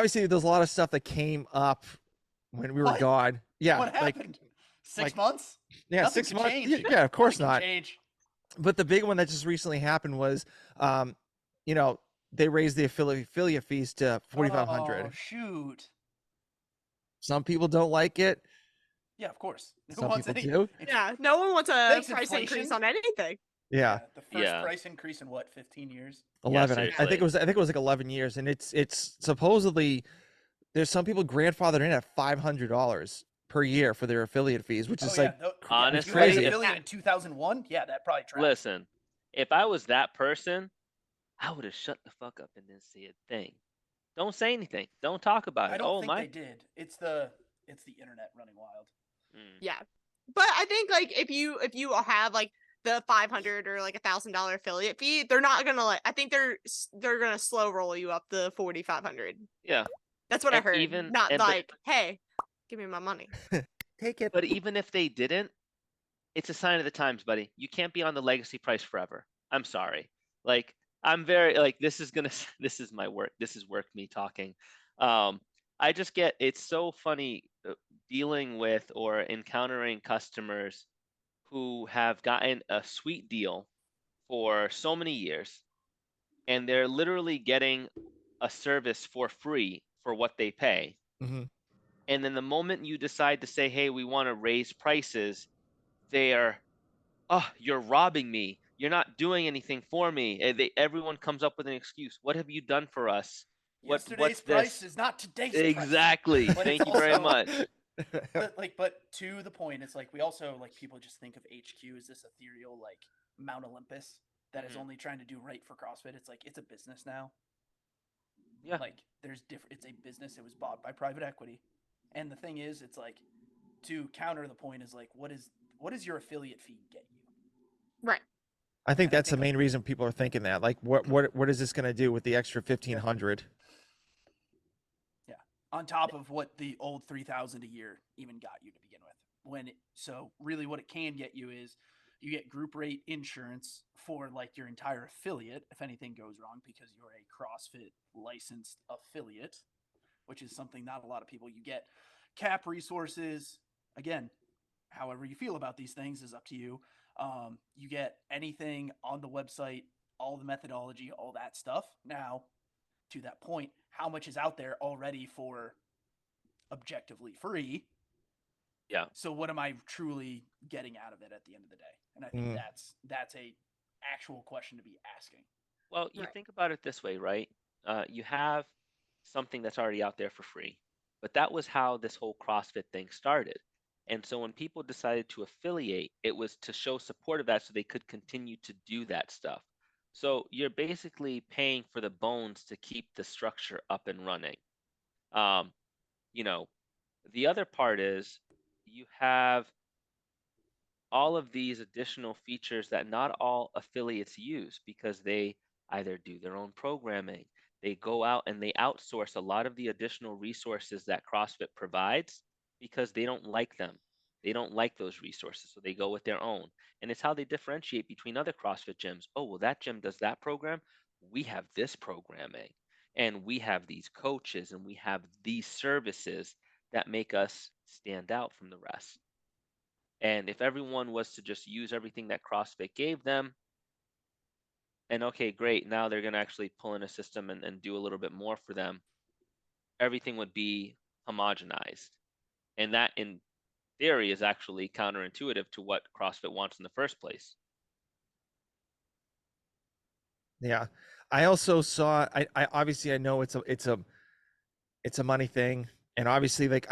obviously there's a lot of stuff that came up when we were What? gone. Yeah, What happened? 6 like months? yeah, Nothing 6 could months. change. Yeah, of course Nothing can not. change. But the big one that just recently happened was, um, you know, they raised the affiliate fees to Oh 4,500. shoot. Some people don't like it. Yeah, of course. Who Some wants people any? do. Yeah, no one wants a Thanks, price increase inflation. on anything. Yeah, The first Yeah. price increase in what, 15 years? 11. I think seriously. it was. I think it was like 11 years, and it's supposedly there's some people grandfathered in at $500 per year for their affiliate fees, which is Oh yeah, like it's Honestly, crazy. affiliate in 2001. Yeah, that probably tracks. listen, if I was that person, I would have shut the fuck up and didn't say a thing. Don't say anything. Don't talk about I it. don't Oh think my. they did. It's the internet running wild. Mm. Yeah, but I think like if you have like the 500 or like $1,000 affiliate fee, they're not gonna like. I think they're gonna slow roll you up the 4,500. Yeah. That's what I And heard. even Not and like, hey, give me my money. Take it. but even if they didn't, it's a sign of the times, buddy. You can't be on the legacy price forever. I'm sorry. Like I'm very like this is gonna this is my work. This is work me talking. I just get it's so funny dealing with or encountering customers who have gotten a sweet deal for so many years and they're literally getting a service for free for what they pay. Mhm. And then the moment you decide to say, hey, we want to raise prices, they're, oh, you're robbing me. You're not doing anything for me. Everyone comes up with an excuse. What have you done for us? Yesterday's What's price this? is not today's price. Exactly. But it's Thank you very also- much. But to the point, it's like we also like people just think of HQ as this ethereal like Mount Olympus that is Mhm. only trying to do right for CrossFit. It's like it's a business now. Yeah. Like there's different. It's a business. It was bought by private equity, and the thing is, it's like to counter the point is like what is your affiliate fee get you? Right. I think And I that's the think, main reason people are thinking that. Like, what is this going to do with the extra 1,500? Yeah, on top of what the old 3,000 a year even got you to begin with. So really, what it can get you is you get group rate insurance for like your entire affiliate if anything goes wrong because you're a CrossFit licensed affiliate, which is something not a lot of people. You get cap resources. Again, however you feel about these things is up to you. You get anything on the website, all the methodology, all that stuff. Now, to that point, how much is out there already for objectively free? Yeah. So what am I truly getting out of it at the end of the day? And I think that's a actual question to be asking. Well, you Right. think about it this way, right? You have something that's already out there for free, but that was how this whole CrossFit thing started. And so when people decided to affiliate, it was to show support of that so they could continue to do that stuff. So you're basically paying for the bones to keep the structure up and running. Um, you know, the other part is you have all of these additional features that not all affiliates use because they either do their own programming, they go out and they outsource a lot of the additional resources that CrossFit provides because they don't like them. They don't like those resources, so they go with their own. And it's how they differentiate between other CrossFit gyms. Oh, well, that gym does that program. We have this programming, and we have these coaches, and we have these services that make us stand out from the rest. And if everyone was to just use everything that CrossFit gave them, and okay, great, now they're going to actually pull in a system and do a little bit more for them, everything would be homogenized. And that, in theory, is actually counterintuitive to what CrossFit wants in the first place. Yeah. I also saw. I obviously I know it's a money thing, and obviously like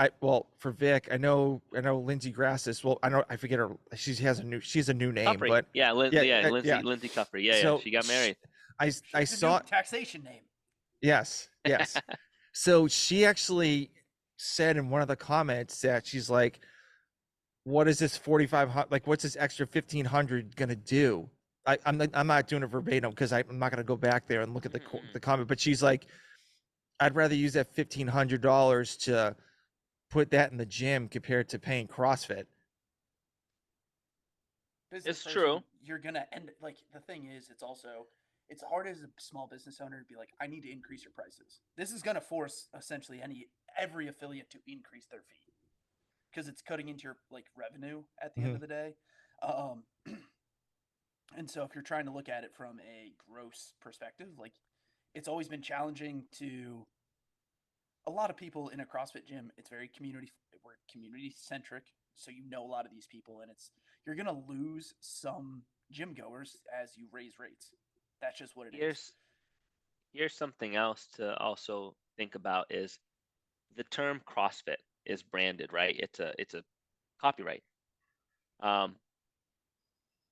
for Vic I know Lindsay Grassis. Well, I forget her. She's a new name, Cuffrey. but Yeah, Lindsay, yeah. Lindsay Cuffrey. Yeah, So she got married. I She's the saw. new taxation name. Yes, yes. So she actually said in one of the comments that she's like, "What is this 4,500? Like, what's this extra 1,500 gonna do?" I'm not doing it verbatim because I'm not gonna go back there and look at the comment. But she's like, "I'd rather use that $1,500 to put that in the gym compared to paying CrossFit." Business It's person, true. you're gonna end like the thing is it's also it's hard as a small business owner to be like, I need to increase your prices. This is going to force essentially every affiliate to increase their fee because it's cutting into your like revenue at the end of the day. And so if you're trying to look at it from a gross perspective, like it's always been challenging to a lot of people in a CrossFit gym. It's very we're community centric. So you know a lot of these people, and you're going to lose some gym goers as you raise rates. That's just what it is. Here's something else to also think about is the term CrossFit is branded, right? It's a copyright.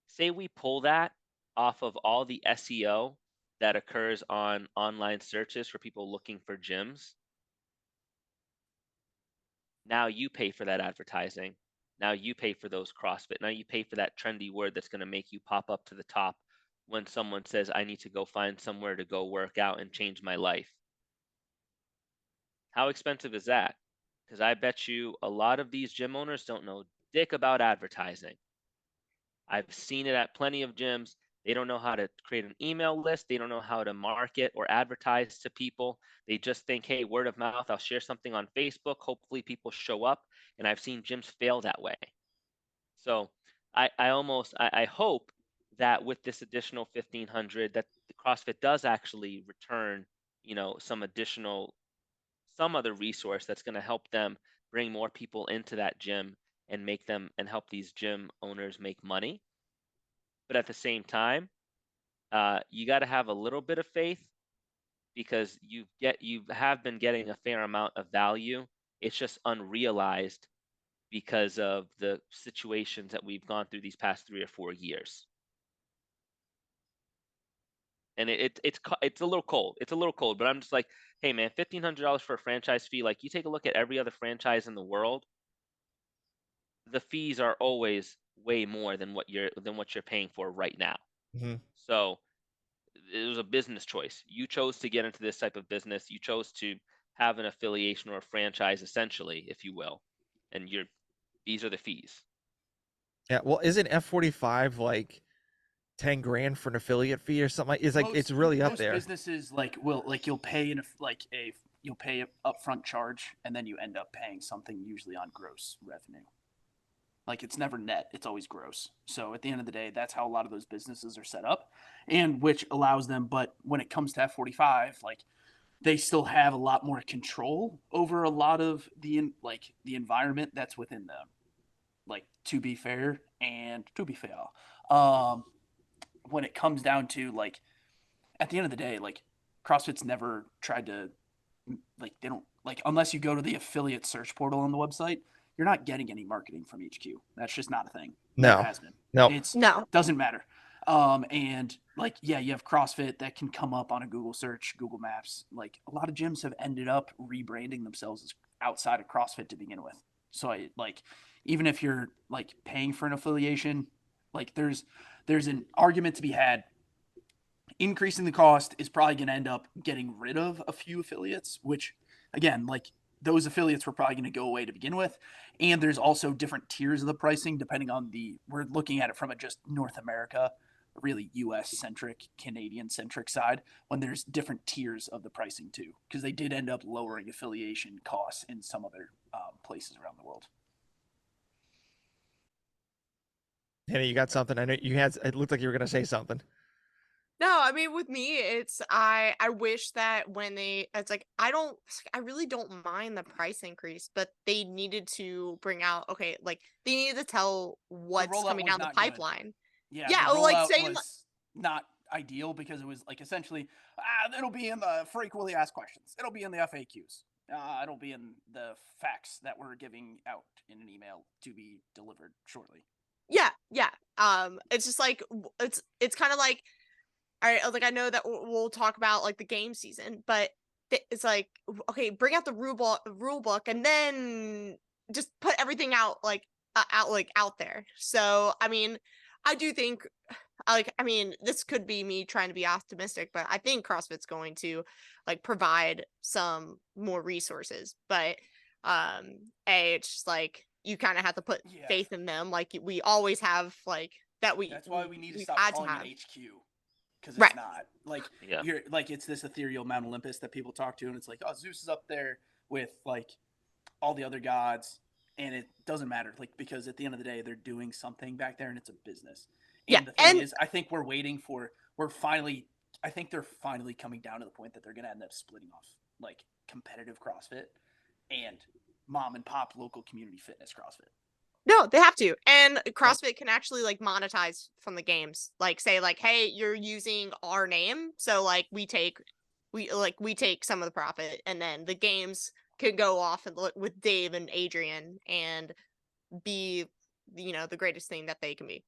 Say we pull that off of all the SEO that occurs on online searches for people looking for gyms. Now you pay for that advertising. Now you pay for those CrossFit. Now you pay for that trendy word that's going to make you pop up to the top when someone says, I need to go find somewhere to go work out and change my life. How expensive is that? Because I bet you a lot of these gym owners don't know dick about advertising. I've seen it at plenty of gyms. They don't know how to create an email list. They don't know how to market or advertise to people. They just think, hey, word of mouth, I'll share something on Facebook. Hopefully people show up. And I've seen gyms fail that way. So I hope that with this additional 1,500 that the CrossFit does actually return, some other resource that's going to help them bring more people into that gym and help these gym owners make money. But at the same time, you got to have a little bit of faith because you have been getting a fair amount of value. It's just unrealized because of the situations that we've gone through these past 3 or 4 years. And it's a little cold. It's a little cold, but I'm just like, hey man, $1,500 for a franchise fee. Like you take a look at every other franchise in the world, the fees are always way more than what you're paying for right now. So it was a business choice. You chose to get into this type of business. You chose to have an affiliation or a franchise, essentially, if you will, and these are the fees. Yeah, well, isn't F45 like 10 grand for an affiliate fee or something? It's really up there. Most businesses you'll pay you'll pay an upfront charge and then you end up paying something usually on gross revenue. Like it's never net, it's always gross. So at the end of the day, that's how a lot of those businesses are set up, and which allows them. But when it comes to F45, like they still have a lot more control over a lot of the environment that's within them. Like to be fair and to be fair, when it comes down to like at the end of the day, like CrossFit's never tried to they don't unless you go to the affiliate search portal on the website, you're not getting any marketing from HQ. That's just not a thing. No. Never has been. No. No. Doesn't matter. And you have CrossFit that can come up on a Google search, Google Maps. Like a lot of gyms have ended up rebranding themselves as outside of CrossFit to begin with. So even if you're paying for an affiliation, there's an argument to be had. Increasing the cost is probably going to end up getting rid of a few affiliates, which again, those affiliates were probably going to go away to begin with. And there's also different tiers of the pricing depending on we're looking at it from a just North America, really US centric, Canadian centric side, when there's different tiers of the pricing too, because they did end up lowering affiliation costs in some other places around the world. Hannah, you got something? I know it looked like you were going to say something. No, I mean with me, it's I wish that I really don't mind the price increase, but they needed to bring out they needed to tell what's coming down the pipeline. Good. Yeah, the rollout saying was not ideal because it was essentially it'll be in the frequently asked questions. It'll be in the FAQs. It'll be in the facts that we're giving out in an email to be delivered shortly. Yeah. It's just it's kind of like, all right, I know that we'll talk about the game season, but it's okay, bring out the rule book and then just put everything out out there. So I mean, I do think this could be me trying to be optimistic, but I think CrossFit's going to provide some more resources. But it's just you kind of have to put faith in them, we always have that. That's why we need to stop calling it HQ. because Right. it's not. Like Yeah. you're like it's this ethereal Mount Olympus that people talk to, and it's like, oh, Zeus is up there with like all the other gods, and it doesn't matter, like, because at the end of the day, they're doing something back there, and it's a business. And Yeah, the thing and is, I think I think they're finally coming down to the point that they're going to end up splitting off like competitive CrossFit and mom and pop local community fitness CrossFit. no, they have to. And CrossFit can actually like monetize from the games. Like say like, hey, you're using our name, so like we take some of the profit, and then the games can go off and with Dave and Adrian and be the greatest thing that they can be.